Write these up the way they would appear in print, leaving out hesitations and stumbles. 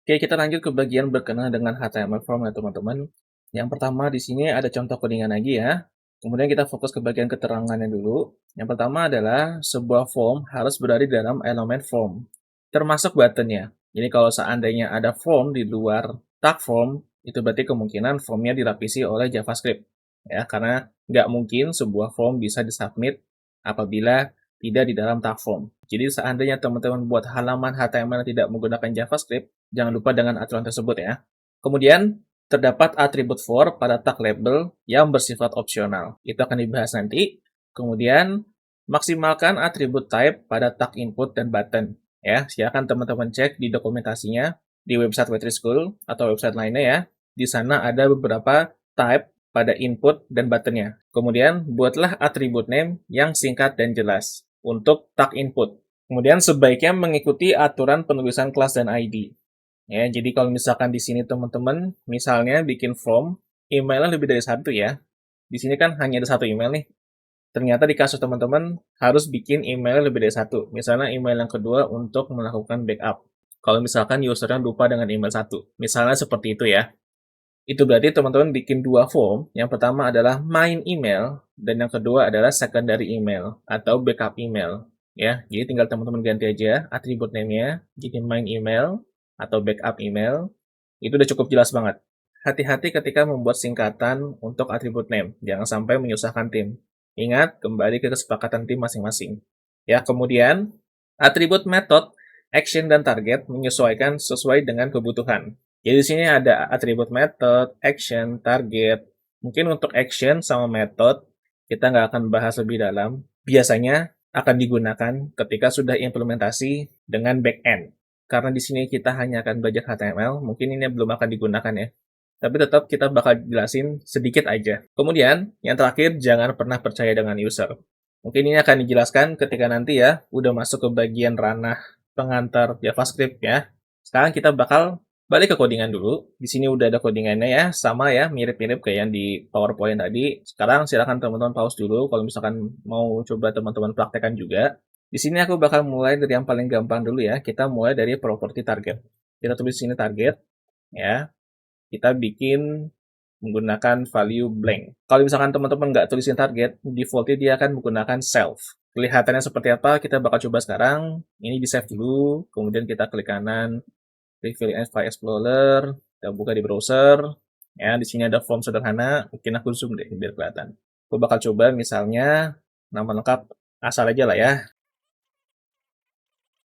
Oke, kita lanjut ke bagian berkenaan dengan HTML form ya teman-teman. Yang pertama di sini ada contoh codingan lagi ya. Kemudian kita fokus ke bagian keterangannya dulu. Yang pertama adalah sebuah form harus berada di dalam elemen form, termasuk buttonnya. Jadi kalau seandainya ada form di luar tag form, itu berarti kemungkinan formnya dilapisi oleh JavaScript. Ya, karena nggak mungkin sebuah form bisa disubmit apabila tidak di dalam tag form. Jadi seandainya teman-teman buat halaman HTML yang tidak menggunakan JavaScript, jangan lupa dengan aturan tersebut ya. Kemudian, terdapat atribut for pada tag label yang bersifat opsional. Itu akan dibahas nanti. Kemudian, maksimalkan atribut type pada tag input dan button. Ya, silakan teman-teman cek di dokumentasinya di website Wetry School atau website lainnya ya. Di sana ada beberapa type pada input dan buttonnya. Kemudian, buatlah atribut name yang singkat dan jelas untuk tag input. Kemudian, sebaiknya mengikuti aturan penulisan kelas dan ID. Ya, jadi kalau misalkan di sini teman-teman, misalnya bikin form, emailnya lebih dari satu ya. Di sini kan hanya ada satu email nih. Ternyata di kasus teman-teman harus bikin emailnya lebih dari satu. Misalnya email yang kedua untuk melakukan backup. Kalau misalkan usernya lupa dengan email satu. Misalnya seperti itu ya. Itu berarti teman-teman bikin dua form. Yang pertama adalah main email, dan yang kedua adalah secondary email atau backup email. Ya, jadi tinggal teman-teman ganti aja atribut name-nya, jadi main email atau backup email. Itu udah cukup jelas banget. Hati-hati ketika membuat singkatan untuk atribut name, jangan sampai menyusahkan tim. Ingat, kembali ke kesepakatan tim masing-masing. Ya, kemudian atribut method, action, dan target menyesuaikan sesuai dengan kebutuhan. Jadi di sini ada atribut method, action, target. Mungkin untuk action sama method kita nggak akan bahas lebih dalam. Biasanya akan digunakan ketika sudah implementasi dengan backend. Karena di sini kita hanya akan belajar HTML, mungkin ini belum akan digunakan ya. Tapi tetap kita bakal jelasin sedikit aja. Kemudian, yang terakhir, jangan pernah percaya dengan user. Mungkin ini akan dijelaskan ketika nanti ya, udah masuk ke bagian ranah pengantar JavaScript ya. Sekarang kita bakal balik ke codingan dulu. Di sini udah ada codingannya ya, sama ya, mirip-mirip kayak yang di PowerPoint tadi. Sekarang silakan teman-teman pause dulu kalau misalkan mau coba teman-teman praktekkan juga. Di sini aku bakal mulai dari yang paling gampang dulu ya. Kita mulai dari properti target. Kita tulis sini target ya. Kita bikin menggunakan value blank. Kalau misalkan teman-teman nggak tulisin target, defaultnya dia akan menggunakan self. Kelihatannya seperti apa, kita bakal coba sekarang. Ini di save dulu, kemudian kita klik kanan, refill in file explorer, kita buka di browser. Ya, di sini ada form sederhana, mungkin aku zoom deh biar kelihatan. Aku bakal coba misalnya nama lengkap asal aja lah ya.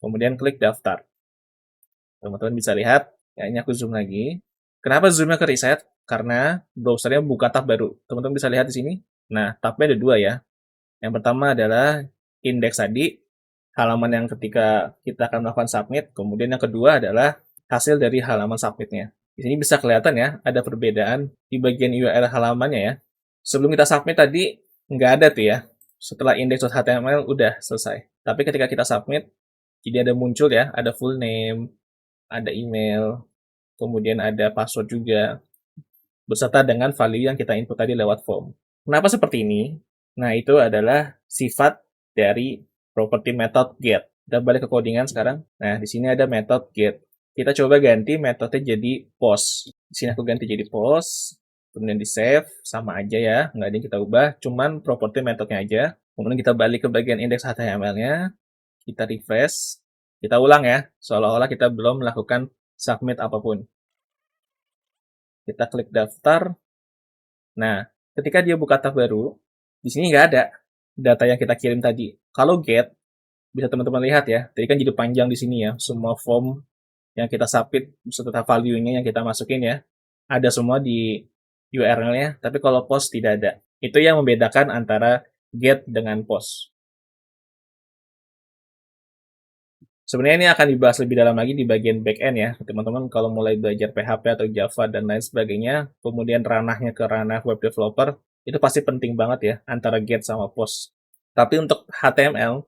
Kemudian klik daftar. Teman-teman bisa lihat, ya ini aku zoom lagi. Kenapa zoomnya ke reset? Karena browsernya buka tab baru. Teman-teman bisa lihat di sini. Nah, tabnya ada dua ya. Yang pertama adalah index tadi, halaman yang ketika kita akan melakukan submit. Kemudian yang kedua adalah hasil dari halaman submitnya. Di sini bisa kelihatan ya, ada perbedaan di bagian URL halamannya ya. Sebelum kita submit tadi, nggak ada tuh ya. Setelah index.html udah selesai. Tapi ketika kita submit, jadi ada muncul ya, ada full name, ada email, kemudian ada password juga, beserta dengan value yang kita input tadi lewat form. Kenapa seperti ini? Nah, itu adalah sifat dari property method get. Kita balik ke codingan sekarang. Nah, di sini ada method get. Kita coba ganti metodenya jadi post. Di sini aku ganti jadi post, kemudian di save, sama aja ya, nggak ada yang kita ubah, cuman property metodenya aja. Kemudian kita balik ke bagian index HTML-nya, kita refresh, kita ulang ya, seolah-olah kita belum melakukan submit apapun. Kita klik daftar. Nah, ketika dia buka tab baru, di sini nggak ada data yang kita kirim tadi. Kalau get, bisa teman-teman lihat ya, tadi kan jadi panjang di sini ya, semua form yang kita submit beserta value-nya yang kita masukin ya, ada semua di URL-nya, tapi kalau post tidak ada. Itu yang membedakan antara get dengan post. Sebenarnya ini akan dibahas lebih dalam lagi di bagian back-end ya, teman-teman kalau mulai belajar PHP atau Java dan lain sebagainya, kemudian ranahnya ke ranah web developer, itu pasti penting banget ya, antara get sama post. Tapi untuk HTML,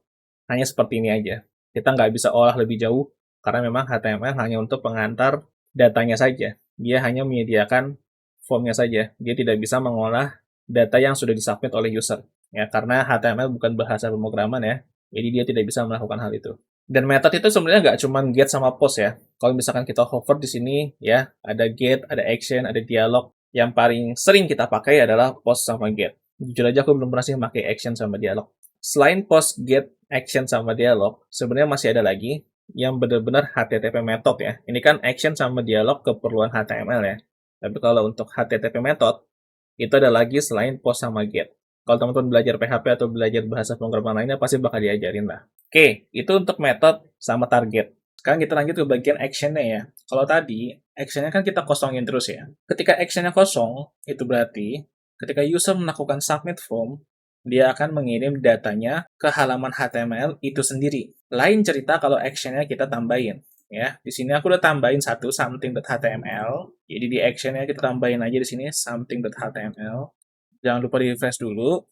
hanya seperti ini aja. Kita nggak bisa olah lebih jauh, karena memang HTML hanya untuk pengantar datanya saja. Dia hanya menyediakan formnya saja. Dia tidak bisa mengolah data yang sudah disubmit oleh user. Ya, karena HTML bukan bahasa pemrograman ya, jadi dia tidak bisa melakukan hal itu. Dan method itu sebenarnya nggak cuma get sama post ya. Kalau misalkan kita hover di sini ya, ada get, ada action, ada dialog. Yang paling sering kita pakai adalah post sama get. Jujur aja aku belum pernah sih pakai action sama dialog. Selain post, get, action, sama dialog, sebenarnya masih ada lagi yang benar-benar HTTP method ya. Ini kan action sama dialog keperluan HTML ya. Tapi kalau untuk HTTP method, itu ada lagi selain post sama get. Kalau teman-teman belajar PHP atau belajar bahasa pemrograman lainnya, pasti bakal diajarin lah. Oke, itu untuk method sama target. Sekarang kita lanjut ke bagian actionnya ya. Kalau tadi, actionnya kan kita kosongin terus ya. Ketika actionnya kosong, itu berarti ketika user melakukan submit form, dia akan mengirim datanya ke halaman HTML itu sendiri. Lain cerita kalau actionnya kita tambahin. Ya, di sini aku udah tambahin satu something.html. Jadi di actionnya kita tambahin aja di sini something.html. Jangan lupa di refresh dulu.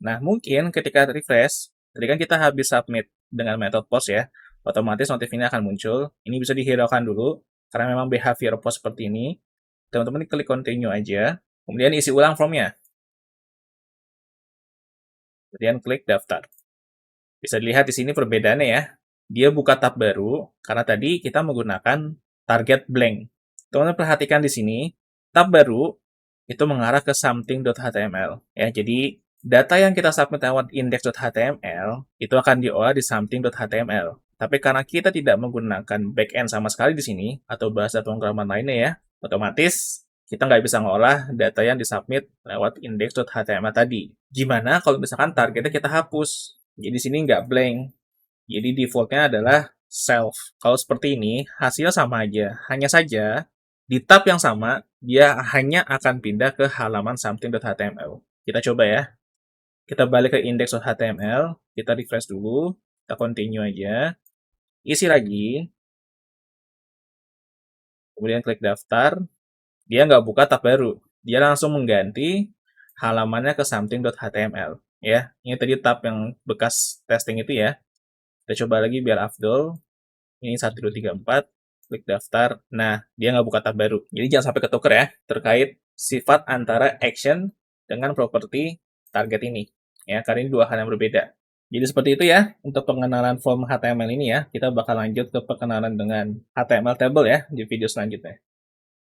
Nah, mungkin ketika refresh, tadi kan kita habis submit dengan metode post ya, otomatis notif ini akan muncul. Ini bisa dihiraukan dulu, karena memang behavior post seperti ini. Teman-teman klik continue aja, kemudian isi ulang formnya. Kemudian klik daftar. Bisa dilihat di sini perbedaannya ya. Dia buka tab baru, karena tadi kita menggunakan target blank. Teman-teman perhatikan di sini, tab baru itu mengarah ke something.html. Ya, jadi data yang kita submit lewat index.html itu akan diolah di something.html. Tapi karena kita tidak menggunakan backend sama sekali di sini, atau bahasa pemrograman lainnya ya, otomatis kita nggak bisa ngolah data yang disubmit lewat index.html tadi. Gimana kalau misalkan targetnya kita hapus? Jadi di sini nggak blank. Jadi defaultnya adalah self. Kalau seperti ini, hasilnya sama aja. Hanya saja, di tab yang sama, dia hanya akan pindah ke halaman something.html. Kita coba ya. Kita balik ke index.html, kita refresh dulu, kita continue aja. Isi lagi, kemudian klik daftar. Dia nggak buka tab baru. Dia langsung mengganti halamannya ke something.html. Ya, ini tadi tab yang bekas testing itu ya. Kita coba lagi biar afdol. Ini 1, 2, 3, 4. Klik daftar. Nah, dia nggak buka tab baru. Jadi jangan sampai ketuker ya, terkait sifat antara action dengan properti target ini. Ya, karena ini dua hal yang berbeda. Jadi seperti itu ya, untuk pengenalan form HTML ini ya. Kita bakal lanjut ke perkenalan dengan HTML table ya, di video selanjutnya.